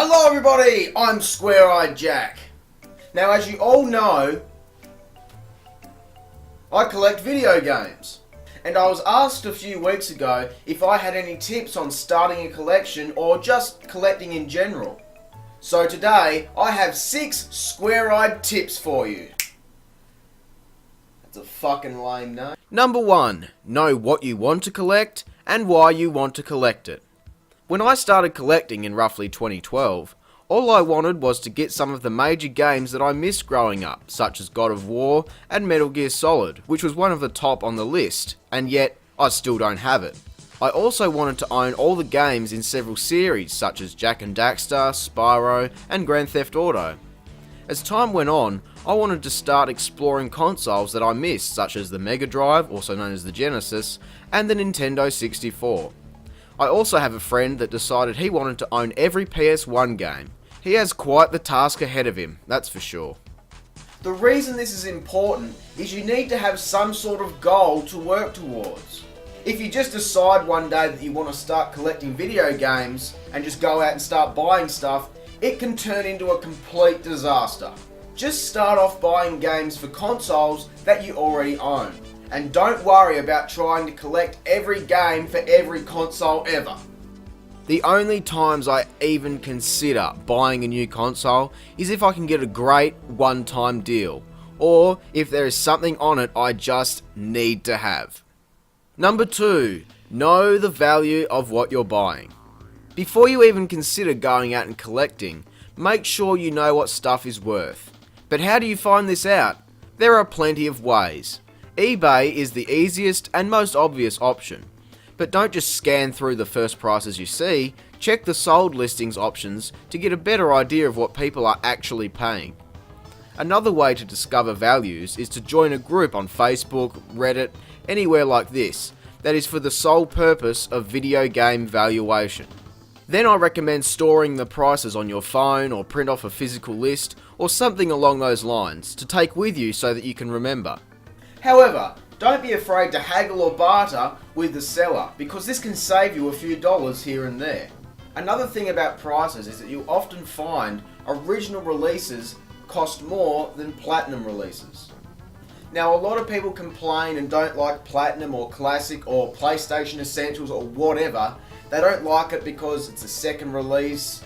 Hello everybody, I'm Square-Eyed Jack. Now as you all know, I collect video games. And I was asked a few weeks ago if I had any tips on starting a collection or just collecting in general. So today, I have 6 square-eyed tips for you. That's a fucking lame name. Number 1. Know what you want to collect and why you want to collect it. When I started collecting in roughly 2012, all I wanted was to get some of the major games that I missed growing up, such as God of War and Metal Gear Solid, which was one of the top on the list, and yet I still don't have it. I also wanted to own all the games in several series, such as Jak and Daxter, Spyro, and Grand Theft Auto. As time went on, I wanted to start exploring consoles that I missed, such as the Mega Drive, also known as the Genesis, and the Nintendo 64. I also have a friend that decided he wanted to own every PS1 game. He has quite the task ahead of him, that's for sure. The reason this is important is you need to have some sort of goal to work towards. If you just decide one day that you want to start collecting video games and just go out and start buying stuff, it can turn into a complete disaster. Just start off buying games for consoles that you already own. And don't worry about trying to collect every game for every console ever. The only times I even consider buying a new console is if I can get a great one-time deal, or if there is something on it I just need to have. Number 2. Know the value of what you're buying. Before you even consider going out and collecting, make sure you know what stuff is worth. But how do you find this out? There are plenty of ways. eBay is the easiest and most obvious option. But don't just scan through the first prices you see, check the sold listings options to get a better idea of what people are actually paying. Another way to discover values is to join a group on Facebook, Reddit, anywhere like this, that is for the sole purpose of video game valuation. Then I recommend storing the prices on your phone or print off a physical list or something along those lines to take with you so that you can remember. However, don't be afraid to haggle or barter with the seller, because this can save you a few dollars here and there. Another thing about prices is that you'll often find original releases cost more than platinum releases. Now, a lot of people complain and don't like platinum or classic or PlayStation Essentials or whatever. They don't like it because it's a second release,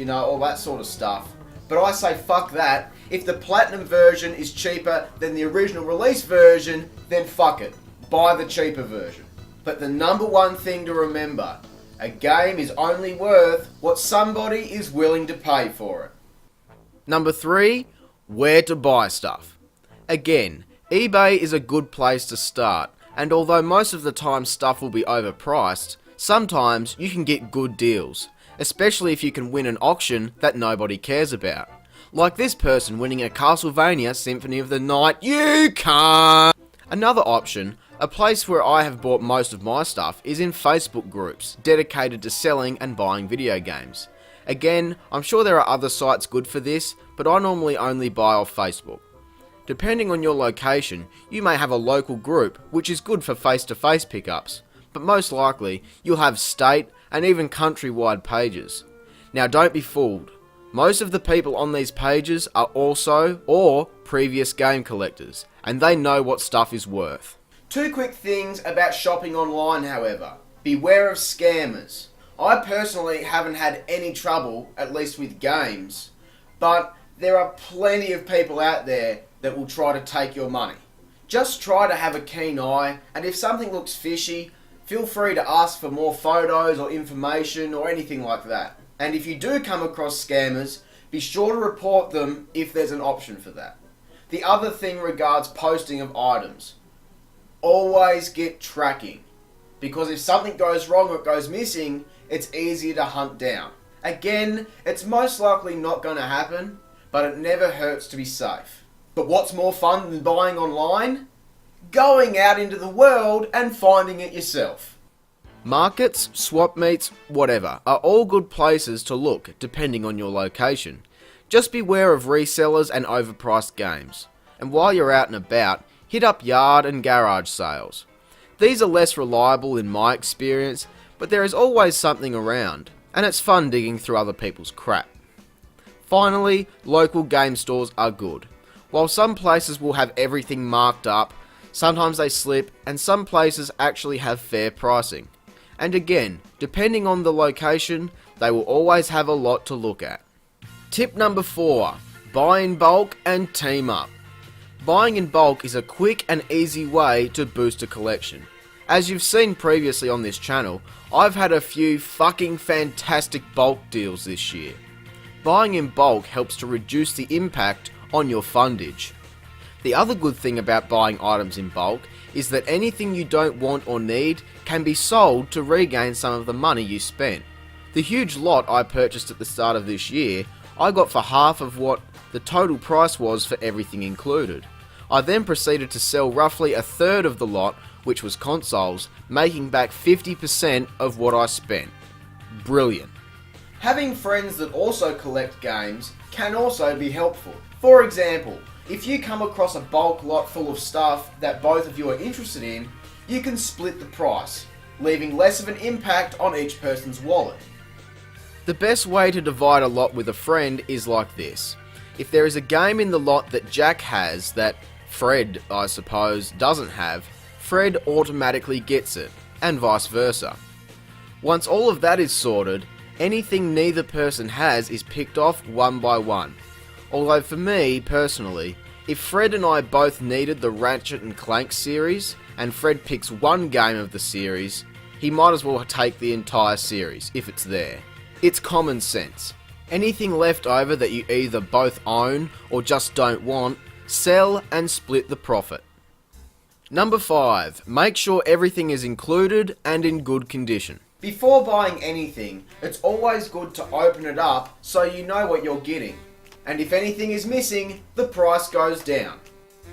all that sort of stuff. But I say fuck that. If the platinum version is cheaper than the original release version, then fuck it. Buy the cheaper version. But the number one thing to remember, a game is only worth what somebody is willing to pay for it. Number 3. Where to buy stuff. Again, eBay is a good place to start, and although most of the time stuff will be overpriced, sometimes you can get good deals, especially if you can win an auction that nobody cares about. Like this person winning a Castlevania Symphony of the Night, you can't! Another option, a place where I have bought most of my stuff, is in Facebook groups dedicated to selling and buying video games. Again, I'm sure there are other sites good for this, but I normally only buy off Facebook. Depending on your location, you may have a local group, which is good for face-to-face pickups, but most likely you'll have state and even countrywide pages. Now don't be fooled. Most of the people on these pages are also or previous game collectors, and they know what stuff is worth. 2 quick things about shopping online, however. Beware of scammers. I personally haven't had any trouble, at least with games, but there are plenty of people out there that will try to take your money. Just try to have a keen eye, and if something looks fishy, feel free to ask for more photos or information or anything like that. And if you do come across scammers, be sure to report them if there's an option for that. The other thing regards posting of items. Always get tracking, because if something goes wrong or it goes missing, it's easier to hunt down. Again, it's most likely not going to happen, but it never hurts to be safe. But what's more fun than buying online? Going out into the world and finding it yourself. Markets, swap meets, whatever, are all good places to look depending on your location. Just beware of resellers and overpriced games. And while you're out and about, hit up yard and garage sales. These are less reliable in my experience, but there is always something around, and it's fun digging through other people's crap. Finally, local game stores are good. While some places will have everything marked up, sometimes they slip and some places actually have fair pricing. And again, depending on the location, they will always have a lot to look at. Tip number 4. Buy in bulk and team up. Buying in bulk is a quick and easy way to boost a collection. As you've seen previously on this channel, I've had a few fucking fantastic bulk deals this year. Buying in bulk helps to reduce the impact on your fundage. The other good thing about buying items in bulk is that anything you don't want or need can be sold to regain some of the money you spent. The huge lot I purchased at the start of this year, I got for half of what the total price was for everything included. I then proceeded to sell roughly a third of the lot, which was consoles, making back 50% of what I spent. Brilliant. Having friends that also collect games can also be helpful. For example, if you come across a bulk lot full of stuff that both of you are interested in, you can split the price, leaving less of an impact on each person's wallet. The best way to divide a lot with a friend is like this. If there is a game in the lot that Jack has that Fred, I suppose, doesn't have, Fred automatically gets it, and vice versa. Once all of that is sorted, anything neither person has is picked off one by one. Although for me, personally, if Fred and I both needed the Ratchet and Clank series, and Fred picks one game of the series, he might as well take the entire series, if it's there. It's common sense. Anything left over that you either both own or just don't want, sell and split the profit. Number 5. Make sure everything is included and in good condition. Before buying anything, it's always good to open it up so you know what you're getting. And if anything is missing, the price goes down.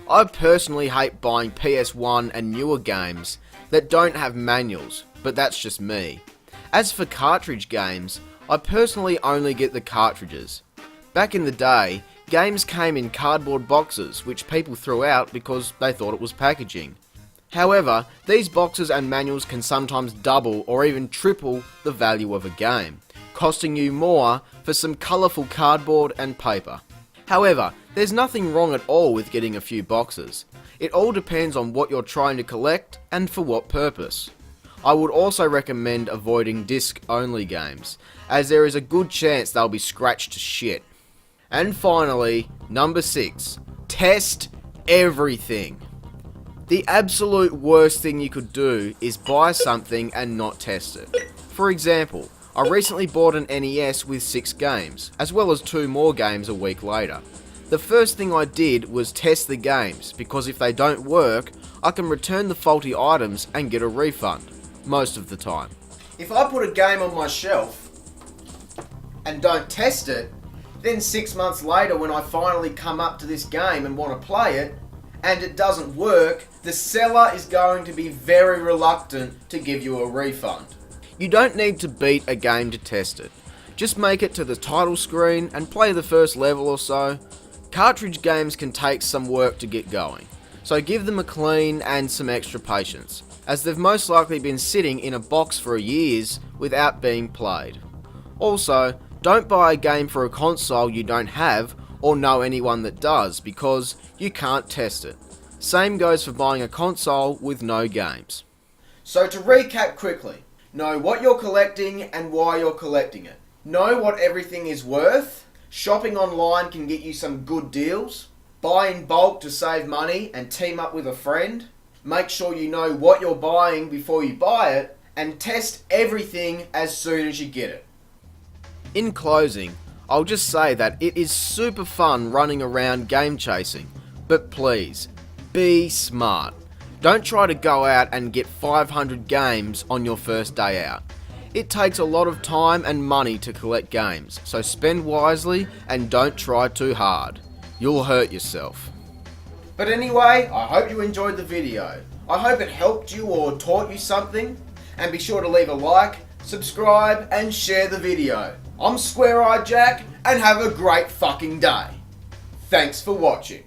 I personally hate buying PS1 and newer games that don't have manuals, but that's just me. As for cartridge games, I personally only get the cartridges. Back in the day, games came in cardboard boxes which people threw out because they thought it was packaging. However, these boxes and manuals can sometimes double or even triple the value of a game, costing you more for some colourful cardboard and paper. However, there's nothing wrong at all with getting a few boxes. It all depends on what you're trying to collect and for what purpose. I would also recommend avoiding disc-only games, as there is a good chance they'll be scratched to shit. And finally, number 6. Test everything. The absolute worst thing you could do is buy something and not test it. For example, I recently bought an NES with 6 games, as well as 2 more games a week later. The first thing I did was test the games, because if they don't work, I can return the faulty items and get a refund, most of the time. If I put a game on my shelf and don't test it, then 6 months later when I finally come up to this game and want to play it, and it doesn't work, the seller is going to be very reluctant to give you a refund. You don't need to beat a game to test it. Just make it to the title screen and play the first level or so. Cartridge games can take some work to get going, so give them a clean and some extra patience, as they've most likely been sitting in a box for years without being played. Also, don't buy a game for a console you don't have or know anyone that does, because you can't test it. Same goes for buying a console with no games. So to recap quickly, know what you're collecting and why you're collecting it. Know what everything is worth. Shopping online can get you some good deals. Buy in bulk to save money and team up with a friend. Make sure you know what you're buying before you buy it, and test everything as soon as you get it. In closing, I'll just say that it is super fun running around game chasing, but please, be smart. Don't try to go out and get 500 games on your first day out. It takes a lot of time and money to collect games, so spend wisely and don't try too hard. You'll hurt yourself. But anyway, I hope you enjoyed the video. I hope it helped you or taught you something. And be sure to leave a like, subscribe and share the video. I'm Square Eyed Jack, and have a great fucking day. Thanks for watching.